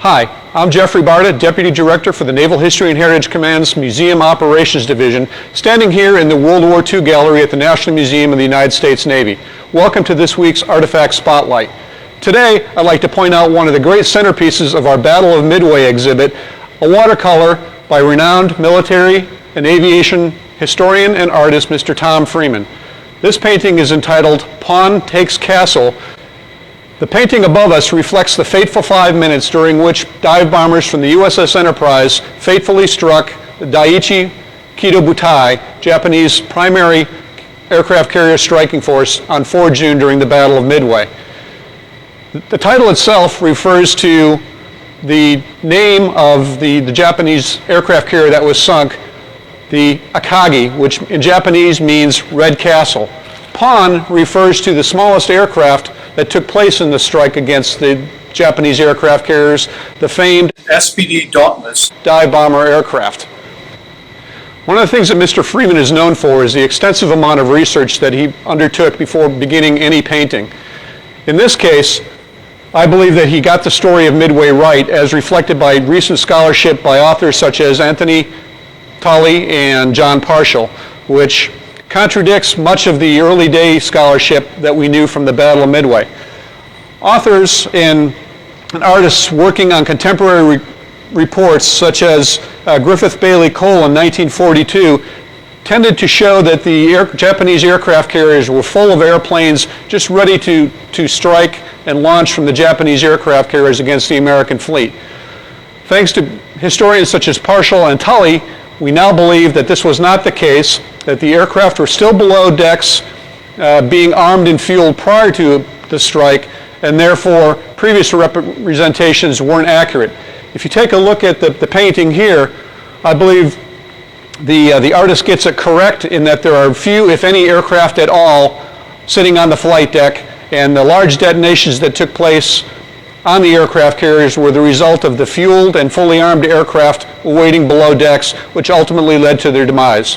Hi, I'm Jeffrey Barta, Deputy Director for the Naval History and Heritage Command's Museum Operations Division, standing here in the World War II Gallery at the National Museum of the United States Navy. Welcome to this week's Artifact Spotlight. Today, I'd like to point out one of the great centerpieces of our Battle of Midway exhibit, a watercolor by renowned military and aviation historian and artist, Mr. Tom Freeman. This painting is entitled Pawn Takes Castle. The painting above us reflects the fateful 5 minutes during which dive bombers from the USS Enterprise fatefully struck the Daiichi Kido Butai, Japanese primary aircraft carrier striking force, on 4 June during the Battle of Midway. The title itself refers to the name of the Japanese aircraft carrier that was sunk, the Akagi, which in Japanese means Red Castle. Pawn refers to the smallest aircraft that took place in the strike against the Japanese aircraft carriers, the famed SPD Dauntless dive bomber aircraft. One of the things that Mr. Freeman is known for is the extensive amount of research that he undertook before beginning any painting. In this case, I believe that he got the story of Midway right, as reflected by recent scholarship by authors such as Anthony Tully and John Parshall, which contradicts much of the early day scholarship that we knew from the Battle of Midway. Authors and artists working on contemporary reports, such as Griffith Bailey Cole in 1942, tended to show that the Japanese aircraft carriers were full of airplanes just ready to strike and launch from the Japanese aircraft carriers against the American fleet. Thanks to historians such as Parshall and Tully, we now believe that this was not the case, that the aircraft were still below decks, being armed and fueled prior to the strike, and therefore previous representations weren't accurate. If you take a look at the painting here, I believe the artist gets it correct in that there are few, if any, aircraft at all sitting on the flight deck, and the large detonations that took place on the aircraft carriers were the result of the fueled and fully armed aircraft waiting below decks, which ultimately led to their demise.